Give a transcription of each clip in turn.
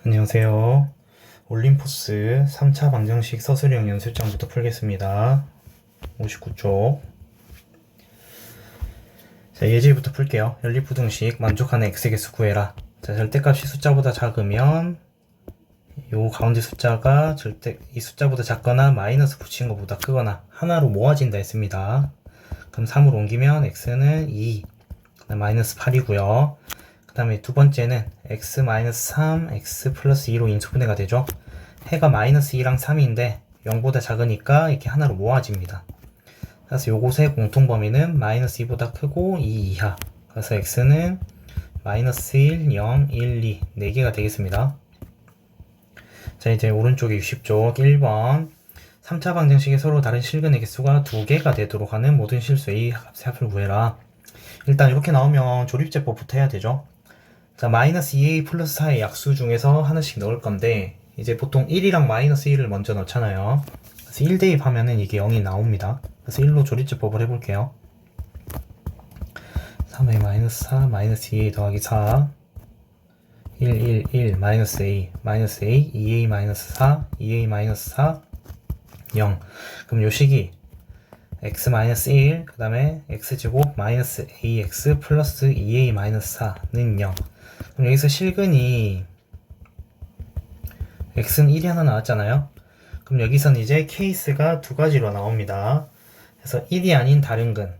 안녕하세요. 올림포스 3차 방정식 서술형 연습장부터 풀겠습니다. 59쪽. 자, 예제부터 풀게요. 연립부등식 만족하는 x의 개수 구해라. 자, 절대값이 숫자보다 작으면 요 가운데 숫자가 이 숫자보다 작거나 마이너스 붙인 것보다 크거나 하나로 모아진다 했습니다. 그럼 3으로 옮기면 x는 2, 마이너스 8이고요. 그 다음에 두 번째는 x-3, x 플러스 2로 인수분해가 되죠. 해가 마이너스 2랑 3인데 0보다 작으니까 이렇게 하나로 모아집니다. 그래서 요것의 공통범위는 마이너스 2보다 크고 2 이하. 그래서 x는 마이너스 1, 0, 1, 2 4개가 되겠습니다. 자, 이제 오른쪽에 60쪽 1번 3차 방정식에 서로 다른 실근의 개수가 2개가 되도록 하는 모든 실수 A 값의 합을 구해라. 일단 이렇게 나오면 조립제법부터 해야 되죠. 자, 마이너스 2a 플러스 4의 약수 중에서 하나씩 넣을 건데 이제 보통 1이랑 마이너스 1을 먼저 넣잖아요. 그래서 1 대입하면은 이게 0이 나옵니다. 그래서 1로 조립제법을 해볼게요. 3a 마이너스 4 마이너스 2a 더하기 4 1, 1, 마이너스 a 2a 마이너스 4 2a 마이너스 4 0. 그럼 요 식이 x 마이너스 1, 그 다음에 x제곱 마이너스 ax 플러스 2a 마이너스 4는 0. 그럼 여기서 실근이 x는 1이 하나 나왔잖아요. 그럼 여기서는 이제 케이스가 두 가지로 나옵니다. 그래서 1이 아닌 다른 근,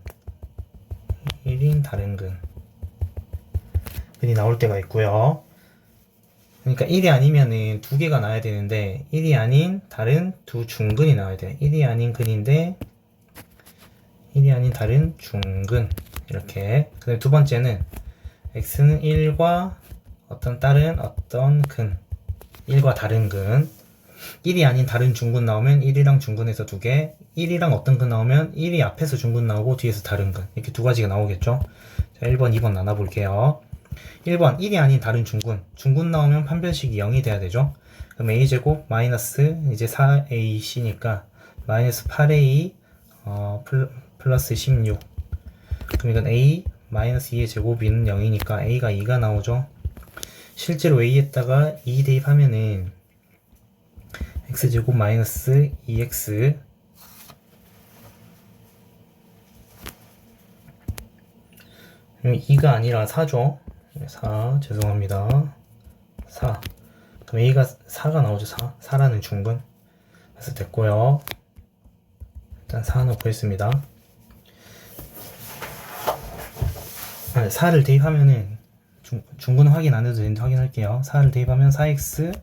1인 다른 근이 나올 때가 있고요. 그러니까 1이 아니면은 두 개가 나와야 되는데 1이 아닌 다른 두 중근이 나와야 돼. 1이 아닌 근인데 1이 아닌 다른 중근 이렇게. 근데 두 번째는 x는 1과 다른 어떤 근 1과 다른 근 1이 아닌 다른 중근 나오면 1이랑 중근에서 두 개 1이랑 어떤 근 나오면 1이 앞에서 중근 나오고 뒤에서 다른 근 이렇게 두 가지가 나오겠죠. 자, 1번 2번 나눠볼게요. 1번 1이 아닌 다른 중근 나오면 판별식이 0이 돼야 되죠. 그럼 a제곱 마이너스 이제 4ac니까 마이너스 8a 플러스 16. 그럼 이건 a 마이너스 2의 제곱은 0이니까 a가 2가 나오죠. 실제로 a에다가 2 대입하면은 x제곱 마이너스 2x 그럼 2가 아니라 4죠. 4 죄송합니다. 4. 그럼 a가 4가 나오죠. 4라는 중근. 그래서 됐고요. 일단 4 넣고 있습니다. 4를 대입하면은 중근 확인 안 해도 되는데 확인할게요. 4를 대입하면 4x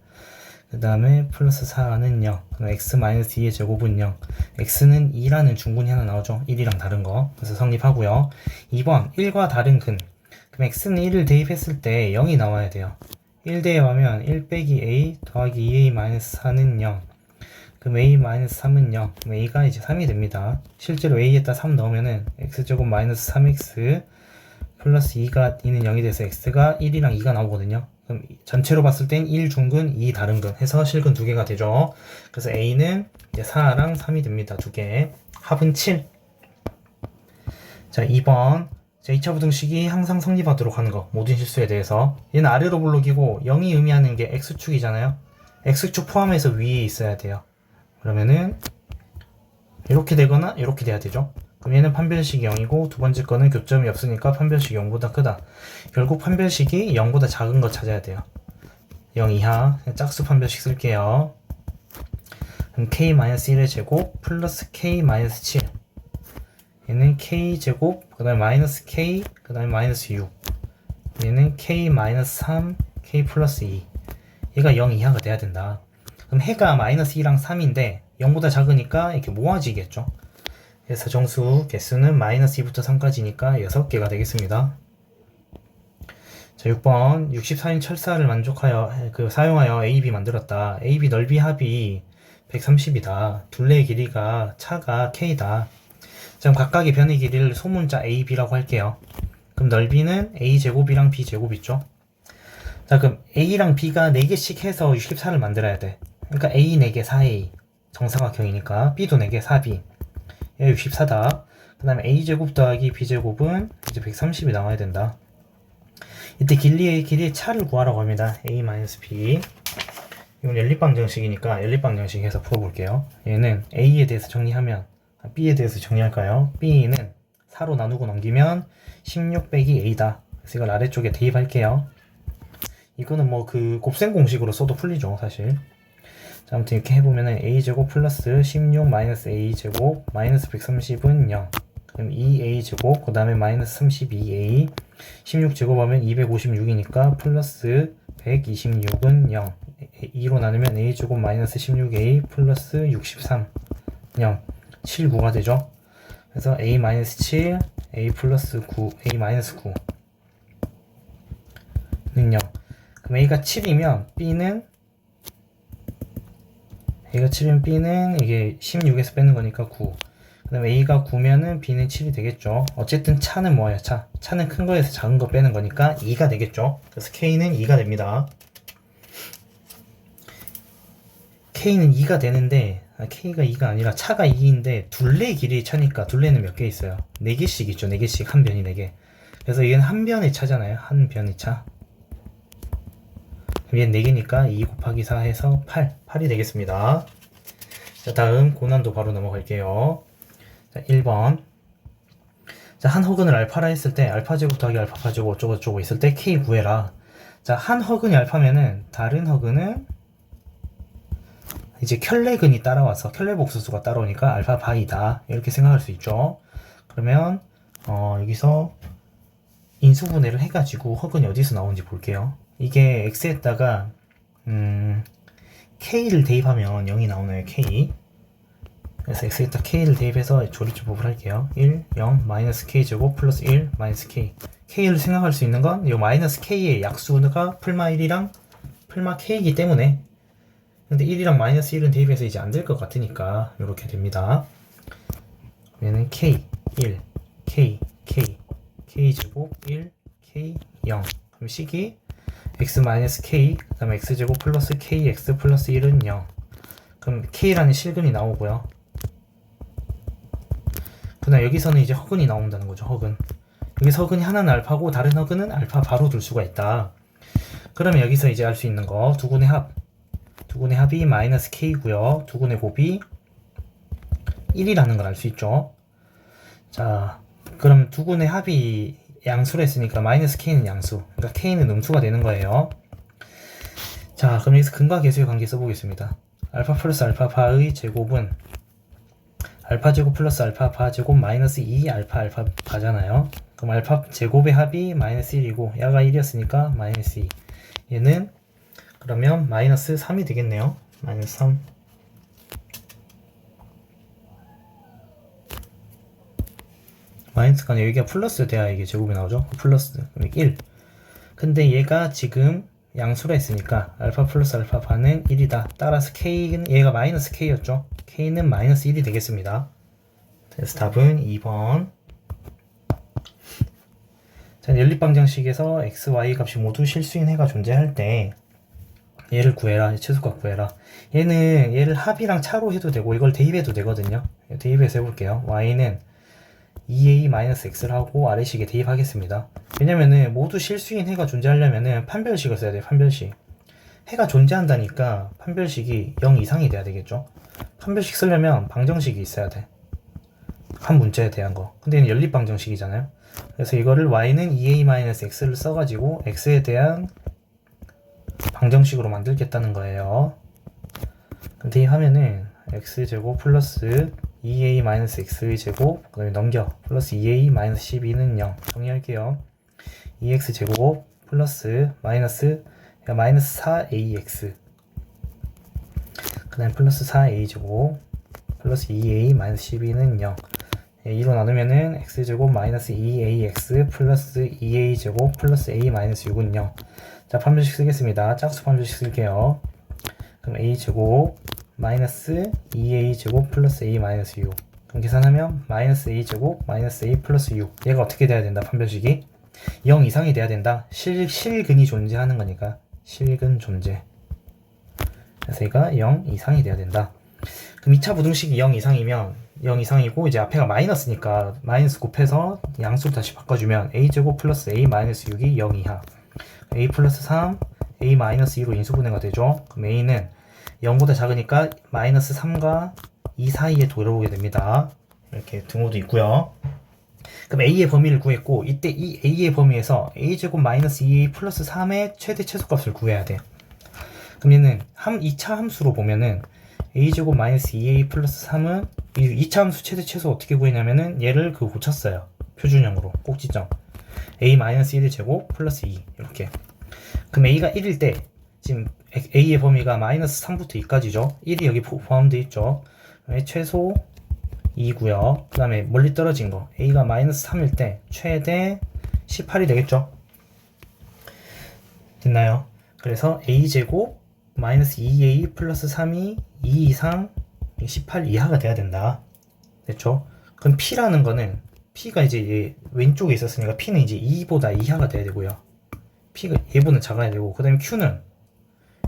그 다음에 플러스 4는 0 그럼 x 마이너스 2의 제곱은 0 x는 2라는 중근이 하나 나오죠. 1이랑 다른 거. 그래서 성립하고요. 2번 1과 다른 근 그럼 x는 1을 대입했을 때 0이 나와야 돼요. 1 대입하면 1 빼기 a 더하기 2a 마이너스 4는 0 그럼 a 마이너스 3은 0 그럼 a가 이제 3이 됩니다. 실제로 a에다 3 넣으면은 x제곱 마이너스 3x 플러스 2가 2는 0이 돼서 x가 1이랑 2가 나오거든요. 그럼 전체로 봤을 땐 1 중근, 2 다른 근 해서 실근 두 개가 되죠. 그래서 a는 이제 4랑 3이 됩니다. 두 개. 합은 7. 자, 2번. 자, 2차 부등식이 항상 성립하도록 하는 거. 모든 실수에 대해서. 얘는 아래로 블록이고 0이 의미하는 게 x축이잖아요. x축 포함해서 위에 있어야 돼요. 그러면은 이렇게 되거나 이렇게 돼야 되죠. 그럼 얘는 판별식이 0이고 두 번째 거는 교점이 없으니까 판별식이 0보다 크다. 결국 판별식이 0보다 작은 거 찾아야 돼요. 0 이하 짝수 판별식 쓸게요. 그럼 k-1의 제곱 플러스 k-7 얘는 k제곱 그 다음에 마이너스 k 그 다음에 마이너스 6 얘는 k-3 k 플러스 2 얘가 0 이하가 돼야 된다. 그럼 해가 마이너스 2랑 3인데 0보다 작으니까 이렇게 모아지겠죠. 그래서 정수 개수는 마이너스 2부터 3까지니까 6개가 되겠습니다. 자, 6번 64인 철사를 사용하여 AB 만들었다. AB 넓이 합이 130이다. 둘레의 길이가 차가 K다. 자, 그럼 각각의 변의 길이를 소문자 AB라고 할게요. 그럼 넓이는 A제곱이랑 B제곱 있죠? 자, 그럼 A랑 B가 4개씩 해서 64를 만들어야 돼. 그러니까 A 4개 4A 정사각형이니까 B도 4개 4B 64다. 그 다음에 a제곱 더하기 b제곱은 이제 130이 나와야 된다. 이때 길이의 차를 구하라고 합니다. a-b 이건 연립방정식이니까 연립방정식에서 풀어볼게요. 얘는 A에 대해서 정리하면 B에 대해서 정리할까요? B는 4로 나누고 넘기면 16 빼기 A다. 그래서 이걸 아래쪽에 대입할게요. 이거는 뭐 그 곱셈 공식으로 써도 풀리죠, 사실. 자, 아무튼 이렇게 해보면은 A제곱 플러스 16 마이너스 A제곱 마이너스 130은 0. 그럼 2A제곱, 그 다음에 마이너스 32A. 16제곱하면 256이니까 플러스 126은 0. 2로 나누면 A제곱 마이너스 16A 플러스 63. 0. 7, 9가 되죠. 그래서 A 마이너스 7, A 플러스 9, A 마이너스 9. 는 0. 그럼 A가 7이면 B는 이게 16에서 빼는 거니까 9. 그 다음에 A가 9면은 B는 7이 되겠죠. 어쨌든 차는 뭐예요? 차는 큰 거에서 작은 거 빼는 거니까 2가 되겠죠. 그래서 K는 2가 됩니다. K는 2가 되는데 K가 2가 아니라 차가 2인데 둘레 길이의 차니까 둘레는 몇 개 있어요? 4개씩 있죠. 4개씩 한 변이 4개. 그래서 얘는 한 변의 차잖아요. 한 변의 차. 얘는 4개니까 2 곱하기 4 해서 8이 되겠습니다. 자, 다음 고난도 바로 넘어갈게요. 자, 1번. 자, 한 허근을 알파라 했을 때 알파제곱 더하기 알파파제곱 어쩌고저쩌고 있을 때 K 구해라. 자, 한 허근이 알파면은 다른 허근은 이제 켤레근이 따라와서 켤레복수수가 따라오니까 알파바이다. 이렇게 생각할 수 있죠. 그러면 여기서 인수분해를 해가지고 허근이 어디서 나오는지 볼게요. 이게 x에다가 k를 대입하면 0이 나오네요. k. 그래서 x에다 k를 대입해서 조리조법을 할게요. 1, 0, 마이너스 k제곱 플러스 1, 마이너스 k. k를 생각할 수 있는 건 이 마이너스 k의 약수가 풀마 1이랑 풀마 k이기 때문에, 근데 1이랑 마이너스 1은 대입해서 이제 안 될 것 같으니까 이렇게 됩니다. 얘는 k, 1, k, k, k제곱 1, k, 0. 그럼 식이 x-k, 그 다음에 x제곱 플러스 kx 플러스 1은 0. 그럼 k라는 실근이 나오고요. 그 다음 여기서는 이제 허근이 나온다는 거죠. 허근. 여기서 허근이 하나는 알파고 다른 허근은 알파 바로 둘 수가 있다. 그러면 여기서 이제 알 수 있는 거 두군의 합이 마이너스 k고요. 두군의 곱이 1이라는 걸 알 수 있죠. 자, 그럼 두군의 합이 양수로 했으니까 마이너스 k는 양수, 그러니까 k는 음수가 되는 거예요. 자, 그럼 여기서 근과 계수의 관계 써보겠습니다. 알파 플러스 알파바의 제곱은 알파 제곱 플러스 알파바 제곱 마이너스 2 알파 바잖아요. 그럼 알파 제곱의 합이 마이너스 1이고 야가 1이었으니까 마이너스 2. 얘는 그러면 마이너스 3이 되겠네요. 마이너스 3. 마이너스가 아니라 여기가 플러스 돼야 이게 제곱이 나오죠. 플러스. 그럼 1. 근데 얘가 지금 양수라 했으니까 알파 플러스 알파바는 1이다. 따라서 k는 얘가 마이너스 k였죠. k는 마이너스 1이 되겠습니다. 그래서 답은 2번. 자, 연립방정식에서 x, y 값이 모두 실수인 해가 존재할 때 얘를 구해라. 최소값 구해라. 얘를 합이랑 차로 해도 되고 이걸 대입해도 되거든요. 대입해서 해볼게요. y는 2a-x를 하고 아래식에 대입하겠습니다. 왜냐면은 모두 실수인 해가 존재하려면은 판별식을 써야 돼요. 판별식. 해가 존재한다니까 판별식이 0 이상이 돼야 되겠죠. 판별식 쓰려면 방정식이 있어야 돼. 한 문자에 대한 거. 근데 얘는 연립방정식이잖아요. 그래서 이거를 y는 2a-x를 써가지고 x에 대한 방정식으로 만들겠다는 거예요. 그럼 대입하면은 x제곱 플러스 2a-x의 제곱, 그 다음에 넘겨 플러스 2a-12는 0. 정리할게요. 2x제곱 플러스 마이너스 4ax, 그 다음에 플러스 4a제곱 플러스 2a-12는 0. 2로 나누면은 x제곱 마이너스 2ax 플러스 2a제곱 플러스 a-6은 0. 자, 판별식 쓰겠습니다. 짝수 판별식 쓸게요. 그럼 a제곱 마이너스 2a제곱 플러스 a-6. 그럼 계산하면 마이너스 a제곱 마이너스 a 플러스 6. 얘가 어떻게 돼야 된다? 판별식이 0 이상이 돼야 된다. 실근이 존재하는 거니까 실근 존재. 그래서 얘가 0 이상이 돼야 된다. 그럼 2차 부등식이 0 이상이면 0 이상이고 이제 앞에가 마이너스니까 마이너스 곱해서 양수를 다시 바꿔주면 a제곱 플러스 a 마이너스 6이 0 이하, a 플러스 3, a-2로 인수분해가 되죠. 그럼 a는 0보다 작으니까 마이너스 3과 2 사이에 돌아오게 됩니다. 이렇게 등호도 있고요. 그럼 a의 범위를 구했고 이때 이 a의 범위에서 a제곱 마이너스 2a 플러스 3의 최대 최소값을 구해야 돼요. 그럼 얘는 2차 함수로 보면은 a제곱 마이너스 2a 플러스 3은 이 2차 함수 최대 최소 어떻게 구했냐면은 얘를 고쳤어요. 표준형으로 꼭지점 a 마이너스 1의 제곱 플러스 2 이렇게. 그럼 a가 1일 때 지금 a의 범위가 마이너스 3부터 2까지죠. 1이 여기 포함되어 있죠. 최소 2고요. 그 다음에 멀리 떨어진 거 a가 마이너스 3일 때 최대 18이 되겠죠. 됐나요? 그래서 a제곱 마이너스 2a 플러스 3이 2 이상 18 이하가 돼야 된다. 됐죠? 그럼 p라는 거는 p가 이제 왼쪽에 있었으니까 p는 이제 2보다 이하가 돼야 되고요. p가 얘보다 작아야 되고, 그 다음에 q는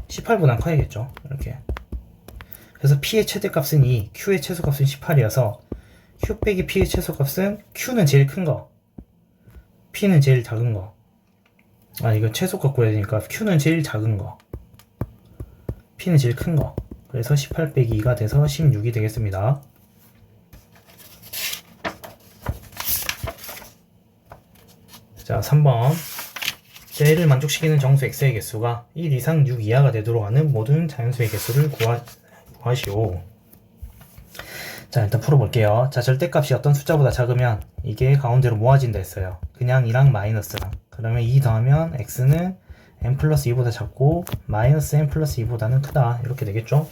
18보다 커야겠죠. 이렇게. 그래서 p의 최대값은 2, q의 최소값은 18이어서 q 빼기 p의 최소값은 q는 제일 큰 거, p는 제일 작은 거. 아, 이거 최소값 구해야 되니까 q는 제일 작은 거, p는 제일 큰 거. 그래서 18 빼기 2가 돼서 16이 되겠습니다. 자, 3번. 쟤를 만족시키는 정수 x의 개수가 1 이상 6 이하가 되도록 하는 모든 자연수의 개수를 구하시오. 자, 일단 풀어볼게요. 자, 절대값이 어떤 숫자보다 작으면 이게 가운데로 모아진다 했어요. 그냥 이랑 마이너스랑. 그러면 2 더하면 x는 n 플러스 2보다 작고 마이너스 n 플러스 2보다는 크다. 이렇게 되겠죠.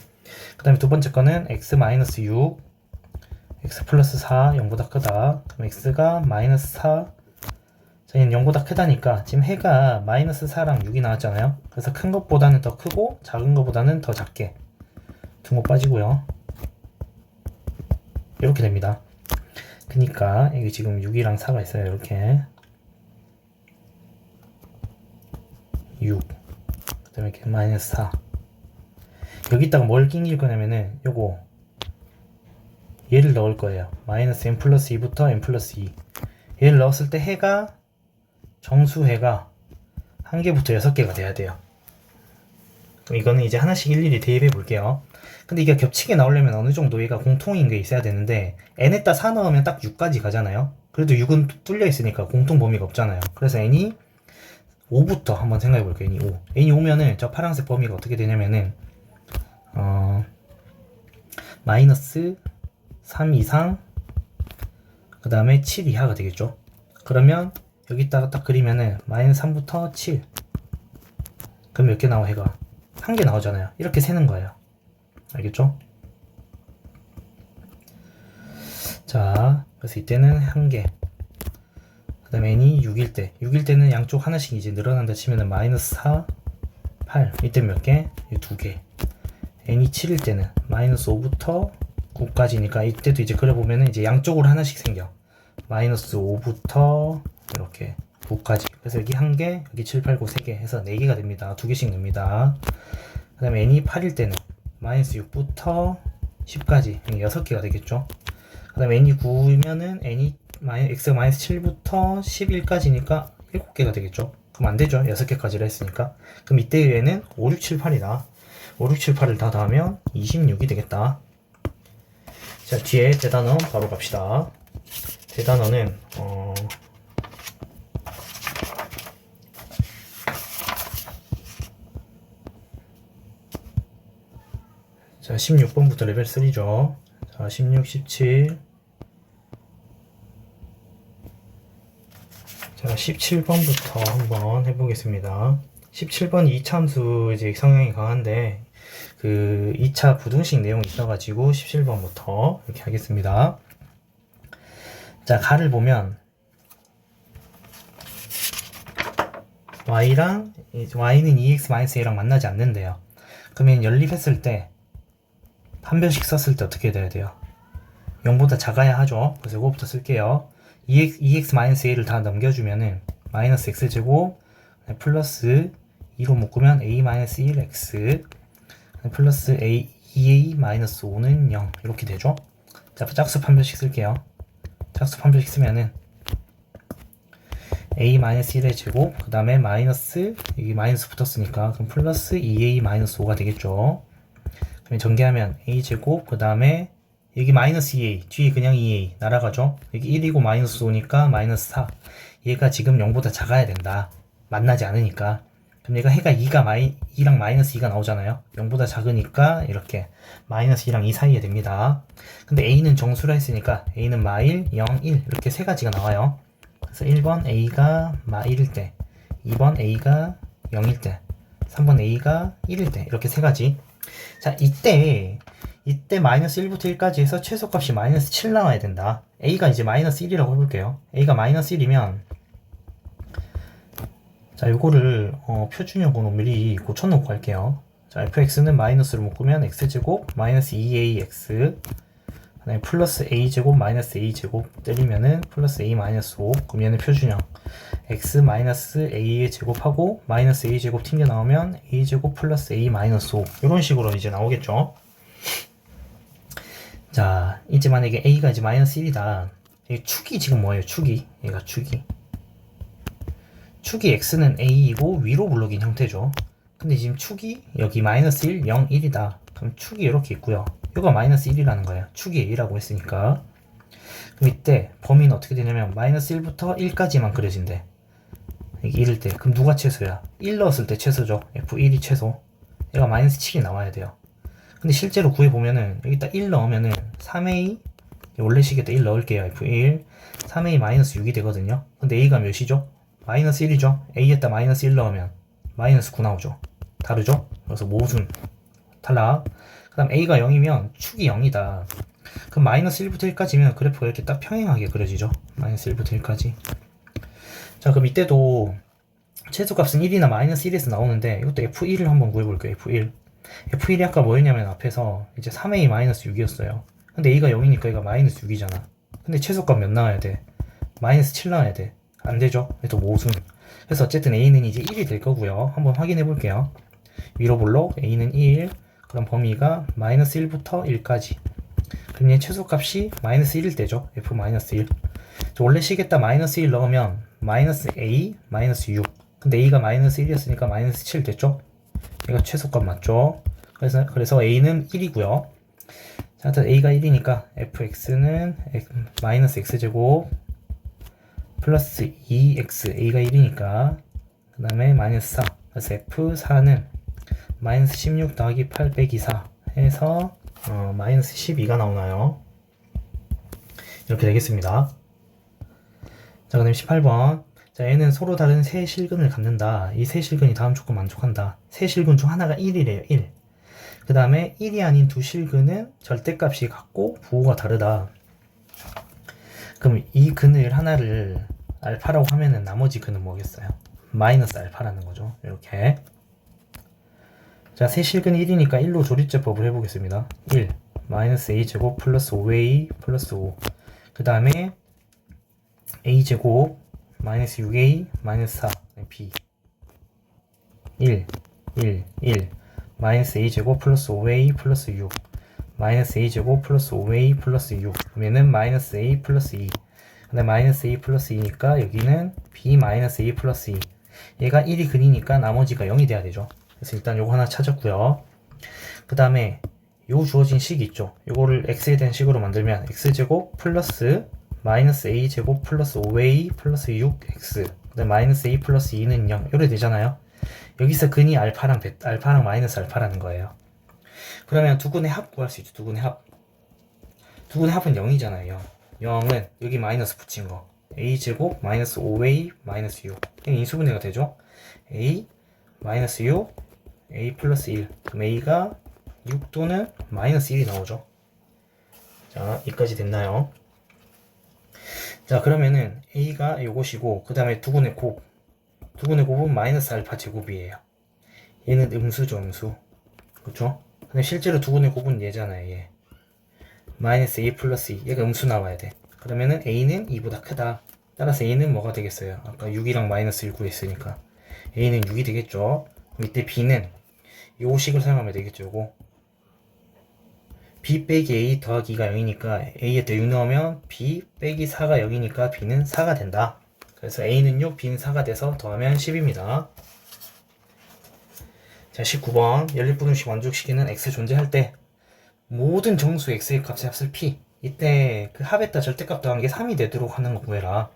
그 다음에 두 번째 거는 x 마이너스 6, x 플러스 4, 0보다 크다. 그럼 x가 마이너스 4, 자, 얘는 0보다 크다니까 지금 해가 마이너스 4랑 6이 나왔잖아요. 그래서 큰 것보다는 더 크고 작은 것보다는 더 작게 등호 빠지고요. 이렇게 됩니다. 그니까 여기 지금 6이랑 4가 있어요. 이렇게 6, 그 다음에 이렇게 마이너스 4. 여기다가 뭘 끼길 거냐면은 요거 얘를 넣을 거예요. 마이너스 n 플러스 2부터 n 플러스 2. 얘를 넣었을 때 해가, 정수해가 1개부터 6개가 돼야 돼요. 그럼 이거는 이제 하나씩 일일이 대입해 볼게요. 근데 이게 겹치게 나오려면 어느 정도 얘가 공통인 게 있어야 되는데 n에다 4 넣으면 딱 6까지 가잖아요. 그래도 6은 뚫려 있으니까 공통 범위가 없잖아요. 그래서 n이 5부터 한번 생각해 볼게요. n이 5면은 저 파란색 범위가 어떻게 되냐면은 마이너스 3 이상 그 다음에 7 이하가 되겠죠. 그러면 여기다가 딱 그리면은 마이너스 3부터 7. 그럼 몇 개 나와? 해가 1개 나오잖아요. 이렇게 세는 거예요. 알겠죠? 자, 그래서 이때는 1개. 그 다음에 n이 6일 때는 양쪽 하나씩 이제 늘어난다 치면은 마이너스 4, 8. 이때 몇 개? 2개. n이 7일 때는 마이너스 5부터 9까지니까 이때도 이제 그려보면은 이제 양쪽으로 하나씩 생겨. 마이너스 5부터 이렇게 9까지. 그래서 여기 1개, 여기 7, 8, 9, 3개 해서 4개가 됩니다. 2개씩 넣습니다. 그 다음에 n이 8일 때는 마이너스 6부터 10까지 6개가 되겠죠. 그 다음에 n이 9이면은 n이 x가 마이너스 7부터 11까지니까 7개가 되겠죠. 그럼 안 되죠. 6개까지를 했으니까. 그럼 이때 얘는 5, 6, 7, 8이다. 5, 6, 7, 8을 다 더하면 26이 되겠다. 자, 뒤에 대단원 바로 갑시다. 대단원은 자, 16번부터 레벨 3죠. 자, 16, 17. 자, 17번부터 한번 해보겠습니다. 17번 2차 함수 이제 성향이 강한데 그 2차 부등식 내용이 있어가지고 17번부터 이렇게 하겠습니다. 자, 가를 보면 y는 2x-a랑 만나지 않는데요. 그러면 연립했을 때 판별식 썼을 때 어떻게 돼야 돼요? 0보다 작아야 하죠. 그래서 이거부터 쓸게요. 2x-a를 다 넘겨주면은 마이너스 x제곱 플러스 2로 묶으면 a-1x 플러스 2a-5는 0 이렇게 되죠. 자, 짝수 판별식 쓸게요. 짝수 판별식 쓰면은 a-1의 제곱, 그 다음에 마이너스, 여기 마이너스 붙었으니까 그럼 플러스 2a-5가 되겠죠. 그럼 전개하면 a제곱, 그 다음에 여기 마이너스 2a, 뒤에 그냥 2a 날아가죠. 여기 1이고 마이너스 5니까 마이너스 4. 얘가 지금 0보다 작아야 된다. 만나지 않으니까. 그럼 얘가 해가 2랑 마이너스 2가 나오잖아요. 0보다 작으니까 이렇게 마이너스 2랑 2 사이에 됩니다. 근데 a는 정수라 했으니까 a는 마1, 0, 1 이렇게 세 가지가 나와요. 그래서 1번 a가 마1일 때, 2번 a가 0일 때, 3번 a가 1일 때 이렇게 세 가지. 자, 이때 마이너스 1부터 1까지 해서 최소값이 마이너스 7 나와야 된다. a가 이제 마이너스 1이라고 해볼게요. a가 마이너스 1이면 자, 요거를 표준형으로 미리 고쳐놓고 할게요. 자, fx는 마이너스로 묶으면 x제곱 마이너스 2ax, 그다음에 플러스 a제곱 마이너스 a제곱 때리면은 플러스 a 마이너스 5. 그럼 얘는 표준형 x 마이너스 a의 제곱하고 마이너스 a제곱 튕겨 나오면 a제곱 플러스 a 마이너스 5 이런 식으로 이제 나오겠죠. 자, 이제 만약에 a가 이제 마이너스 1이다. 이 축이 지금 뭐예요? 축이 x는 a이고 위로 블록인 형태죠. 근데 지금 축이 여기 마이너스 1, 0, 1이다. 그럼 축이 이렇게 있고요. 이거 마이너스 1이라는 거예요. 축이 a라고 했으니까. 그럼 이때 범위는 어떻게 되냐면 마이너스 1부터 1까지만 그려진대. 이게 1일 때. 그럼 누가 최소야? 1 넣었을 때 최소죠. f1이 최소. 얘가 마이너스 7이 나와야 돼요. 근데 실제로 구해보면은 여기다 1 넣으면은 3a, 원래 식에다 1 넣을게요. f1 3a 마이너스 6이 되거든요. 근데 a가 몇이죠? 마이너스 1이죠. a에다 마이너스 1 넣으면 마이너스 9 나오죠. 다르죠? 그래서 모순 탈락. 그 다음 a가 0이면 축이 0이다. 그럼 마이너스 1부터 1까지면 그래프가 이렇게 딱 평행하게 그려지죠. 마이너스 1부터 1까지. 자, 그럼 이때도 최소값은 1이나 마이너스 1에서 나오는데 이것도 f1을 한번 구해볼게요. f1이 아까 뭐였냐면 앞에서 이제 3a 마이너스 6이었어요. 근데 a가 0이니까 얘가 마이너스 6이잖아. 근데 최소값 몇 나와야 돼? 마이너스 7 나와야 돼. 안 되죠? 그래서 모순. 그래서 어쨌든 a는 이제 1이 될 거고요. 한번 확인해 볼게요. 위로 블록 a는 1, 그럼 범위가 마이너스 1부터 1까지. 그럼 얘 최소값이 마이너스 1일 때죠. f 마이너스 1. 원래 식에다 마이너스 1 넣으면 마이너스 a 마이너스 6. 근데 a가 마이너스 1이었으니까 마이너스 7 됐죠? 얘가 최소값 맞죠? 그래서 a는 1이고요. 자, a가 1이니까 fx는 마이너스 x제곱 플러스 2x, a가 1이니까 그 다음에 마이너스 4. 그래서 f4는 마이너스 16 더하기 8 빼기 4 해서 마이너스 12가 나오나요? 이렇게 되겠습니다. 자, 그 다음에 18번. 자, 얘는 서로 다른 세 실근을 갖는다. 이 세 실근이 다음 조건 만족한다. 세 실근 중 하나가 1이래요. 1. 그 다음에 1이 아닌 두 실근은 절대값이 같고 부호가 다르다. 그럼 이 근을 하나를 알파라고 하면은 나머지 근은 뭐겠어요? 마이너스 알파라는 거죠. 이렇게. 자, 세 실근이 1이니까 1로 조립제법을 해보겠습니다. 1 마이너스 a제곱 플러스 5a 플러스 5. 그 다음에 a제곱 마이너스 6a 마이너스 4 b 1 마이너스 a제곱 플러스 5a 플러스 6 마이너스 a제곱 플러스 5a 플러스 6. 그러면은 마이너스 a 플러스 2. 근데 마이너스 a 플러스 2니까 여기는 b 마이너스 a 플러스 2. 얘가 1이 근이니까 나머지가 0이 돼야 되죠. 그래서 일단 요거 하나 찾았고요. 그 다음에 요 주어진 식이 있죠. 요거를 x에 대한 식으로 만들면 x제곱 플러스 마이너스 a제곱 플러스 5a 플러스 6x 그 다음에 마이너스 a 플러스 2는 0 이렇게 되잖아요. 여기서 근이 알파랑 마이너스 알파라는 거예요. 그러면 두 근의 합 구할 수 있죠. 두 근의 합은 0이잖아요. 0은 여기 마이너스 붙인 거 a제곱 마이너스 5a 마이너스 6 인수분해가 되죠. a 마이너스 6 a 플러스 1. 그럼 a가 6 또는 마이너스 1이 나오죠. 자, 여기까지 됐나요? 자, 그러면은 a가 요것이고 그 다음에 두근의 곱은 마이너스 알파 제곱이에요. 얘는 음수죠. 음수. 그렇죠? 근데 실제로 두근의 곱은 얘잖아요. 얘 마이너스 a 플러스 2. 얘가 음수 나와야 돼. 그러면은 a는 2보다 크다. 따라서 a는 뭐가 되겠어요? 아까 6이랑 마이너스 1 구했으니까 a는 6이 되겠죠. 그럼 이때 b는 요 식을 사용하면 되겠죠. 요거 b 빼기 a 더하기가 0이니까 a에다 6 넣으면 b 빼기 4가 0이니까 b는 4가 된다. 그래서 a는 6, b는 4가 돼서 더하면 10입니다. 자, 19번 연립부등식 완족시키는 x 존재할 때 모든 정수 x의 값의 합을 p. 이때 그 합했다 절대값 더한 게 3이 되도록 하는 거 구해라.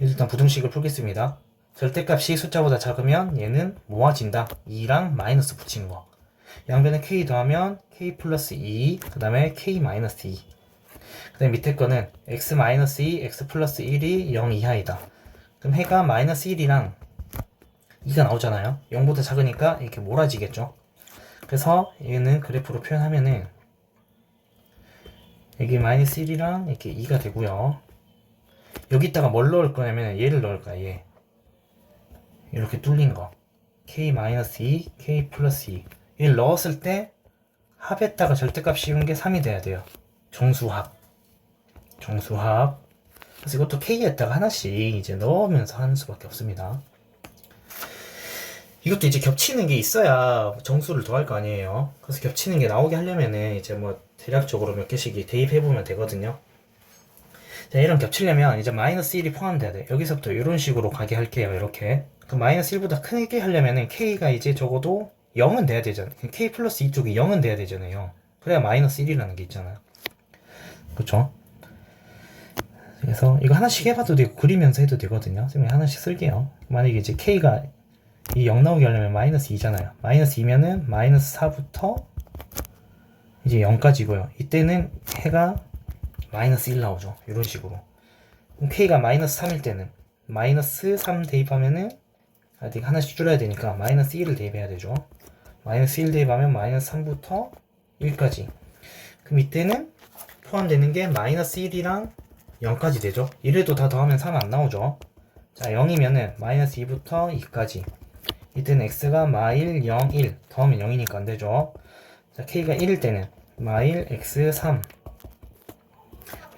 일단 부등식을 풀겠습니다. 절대값이 숫자보다 작으면 얘는 모아진다. 2랑 마이너스 붙인 거. 양변에 k 더하면 k 플러스 2, 그 다음에 k 마이너스 2. 그 다음에 밑에 거는 x 마이너스 2, x 플러스 1이 0 이하이다. 그럼 해가 마이너스 1이랑 2가 나오잖아요. 0보다 작으니까 이렇게 몰아지겠죠. 그래서 얘는 그래프로 표현하면은 여기 마이너스 1이랑 이렇게 2가 되고요. 여기다가 뭘 넣을 거냐면 얘를 넣을 거야. 얘 이렇게 뚫린 거 k 마이너스 2, k 플러스 2 얘를 넣었을 때 합에다가 절대값 씌운 게 3이 돼야 돼요. 정수합. 그래서 이것도 k에다가 하나씩 이제 넣으면서 하는 수밖에 없습니다. 이것도 이제 겹치는 게 있어야 정수를 더할 거 아니에요. 그래서 겹치는 게 나오게 하려면은 이제 뭐 대략적으로 몇 개씩 대입해보면 되거든요. 자, 이런 겹치려면 이제 마이너스 1이 포함돼야 돼. 여기서부터 이런 식으로 가게 할게요. 이렇게. 그럼 마이너스 1보다 크게 하려면은 k가 이제 적어도 0은 돼야 되잖아요. k 플러스 2쪽이 0은 돼야 되잖아요. 그래야 마이너스 1이라는 게 있잖아요. 그쵸? 그래서 이거 하나씩 해봐도 되고 그리면서 해도 되거든요. 지금 하나씩 쓸게요. 만약에 이제 k가 이 0 나오게 하려면 마이너스 2잖아요. 마이너스 2면은 마이너스 4부터 이제 0까지고요. 이때는 해가 마이너스 1 나오죠. 이런 식으로. 그럼 k가 마이너스 3일 때는 마이너스 3 대입하면은 하나씩 줄여야 되니까 마이너스 1을 대입해야 되죠. 마이너스 1 대입하면 마이너스 3부터 1까지. 그럼 이때는 포함되는 게 마이너스 1이랑 0까지 되죠. 이래도 다 더하면 3 안 나오죠. 자, 0이면은 마이너스 2부터 2까지. 이때는 x가 마일 0, 1 더하면 0이니까 안 되죠. 자, k가 1일 때는 마일 x 3.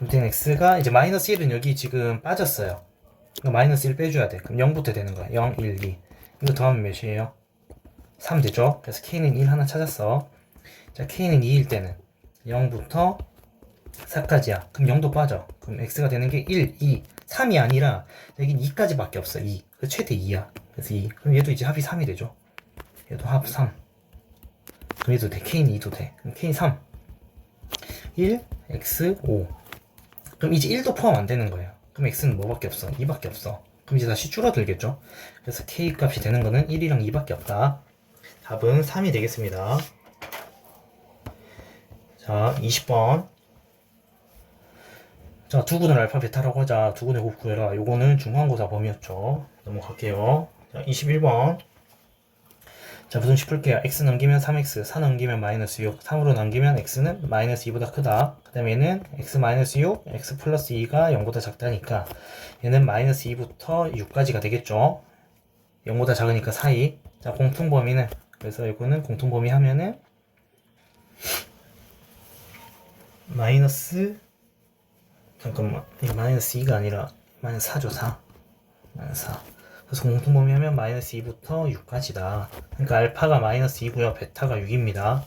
이때는 x가 이제 마이너스 1은 여기 지금 빠졌어요. 그러니까 마이너스 1 빼줘야 돼. 그럼 0부터 되는 거야. 0, 1, 2. 이거 더하면 몇이에요? 3 되죠. 그래서 k는 1 하나 찾았어. 자, k는 2일 때는 0부터 4까지야. 그럼 0도 빠져. 그럼 x가 되는 게 1, 2, 3이 아니라 여긴 2까지 밖에 없어. 2. 그래서 최대 2야. 그래서 2. 그럼 얘도 이제 합이 3이 되죠. 얘도 합 3. 그럼 얘도 돼. k는 2도 돼. 그럼 k는 3. 1, x, 5. 그럼 이제 1도 포함 안 되는 거예요. 그럼 x는 뭐밖에 없어? 2밖에 없어. 그럼 이제 다시 줄어들겠죠. 그래서 k 값이 되는 거는 1이랑 2밖에 없다. 답은 3이 되겠습니다. 자, 20번. 자, 두근을 알파 베타라고 하자. 두근의 곱 구해라. 요거는 중간고사 범위였죠. 넘어갈게요. 자, 21번. 자, 부등식 풀게요. x 넘기면 3x, 4 넘기면 마이너스 6, 3으로 넘기면 x는 마이너스 2보다 크다. 그 다음에 얘는 x 마이너스 6, x 플러스 2가 0보다 작다니까 얘는 마이너스 2부터 6까지가 되겠죠. 0보다 작으니까 4이. 자, 공통범위는, 그래서 이거는 공통범위 하면은 마이너스, 잠깐만, 이거 마이너스 2가 아니라 마이너스 4죠. 4. 마이너스 4. 그래서 공통범위 하면 마이너스 2부터 6까지다. 그러니까 알파가 마이너스 2고요. 베타가 6입니다. 자,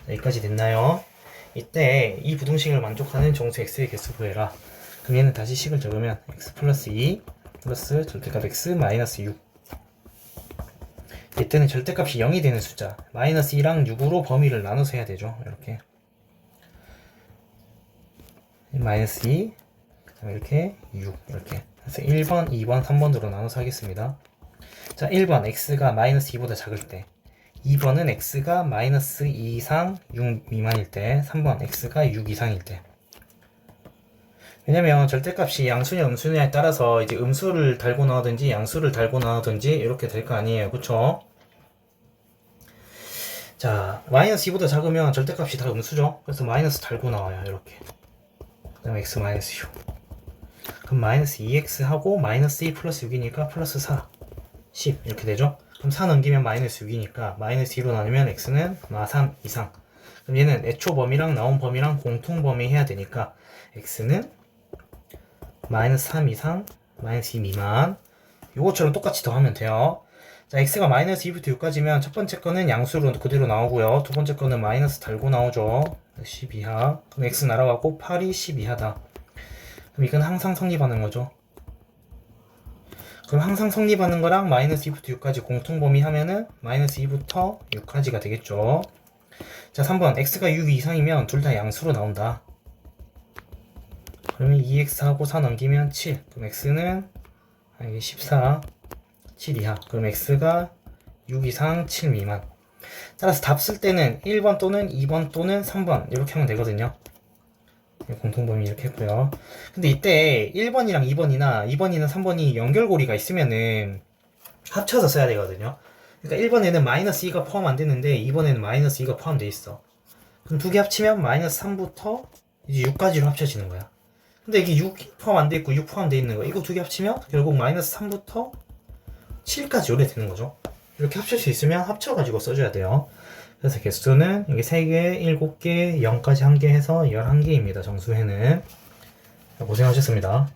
여기까지 됐나요? 이때 이 부등식을 만족하는 정수 x의 개수 구해라. 그럼 얘는 다시 식을 적으면 x 플러스 2 플러스 절대값 x 마이너스 6. 이때는 절대값이 0이 되는 숫자 마이너스 2랑 6으로 범위를 나눠서 해야 되죠. 이렇게 마이너스 2 그다음에 이렇게 6 이렇게. 그래서 1번, 2번, 3번으로 나눠서 하겠습니다. 자, 1번 x가 마이너스 2보다 작을 때, 2번은 x가 마이너스 2 이상 6 미만일 때, 3번 x가 6 이상일 때. 왜냐면 절대값이 양수냐 음수냐에 따라서 이제 음수를 달고 나오든지 양수를 달고 나오든지 이렇게 될 거 아니에요. 그쵸? 자, 마이너스 2보다 작으면 절대값이 다 음수죠. 그래서 마이너스 달고 나와요. 이렇게. 그 다음에 x 마이너스 6. 그럼 마이너스 2x 하고 마이너스 2 플러스 6이니까 플러스 4, 10 이렇게 되죠. 그럼 4 넘기면 마이너스 6이니까 마이너스 2로 나누면 x는 마3 이상. 그럼 얘는 애초 범위랑 나온 범위랑 공통 범위 해야 되니까 x는 마이너스 3 이상 마이너스 2 미만. 요것처럼 똑같이 더하면 돼요. 자, x가 마이너스 2부터 6까지면 첫 번째 거는 양수로 그대로 나오고요. 두 번째 거는 마이너스 달고 나오죠. 10 이하. 그럼 x 날아가고 8이 10 이하다. 그럼 이건 항상 성립하는 거죠. 그럼 항상 성립하는 거랑 마이너스 2부터 6까지 공통범위 하면은 마이너스 2부터 6까지가 되겠죠. 자, 3번 x가 6 이상이면 둘 다 양수로 나온다. 그러면 2x하고 4 넘기면 7. 그럼 x는 이게 14, 7 이하. 그럼 x가 6 이상 7 미만. 따라서 답 쓸 때는 1번 또는 2번 또는 3번 이렇게 하면 되거든요. 공통범위 이렇게 했고요. 근데 이때 1번이랑 2번이나 2번이나 3번이 연결고리가 있으면은 합쳐서 써야 되거든요. 그러니까 1번에는 마이너스 2가 포함 안 되는데 2번에는 마이너스 2가 포함되어 있어. 그럼 두 개 합치면 마이너스 3부터 이제 6까지로 합쳐지는 거야. 근데 이게 6 포함 안 돼 있고 6 포함되어 있는 거, 이거 두 개 합치면 결국 마이너스 3부터 7까지 요래 되는 거죠. 이렇게 합칠 수 있으면 합쳐가지고 써줘야 돼요. 그래서 개수는 여기 3개, 7개, 0까지 1개 해서 11개입니다. 정수회는. 고생하셨습니다.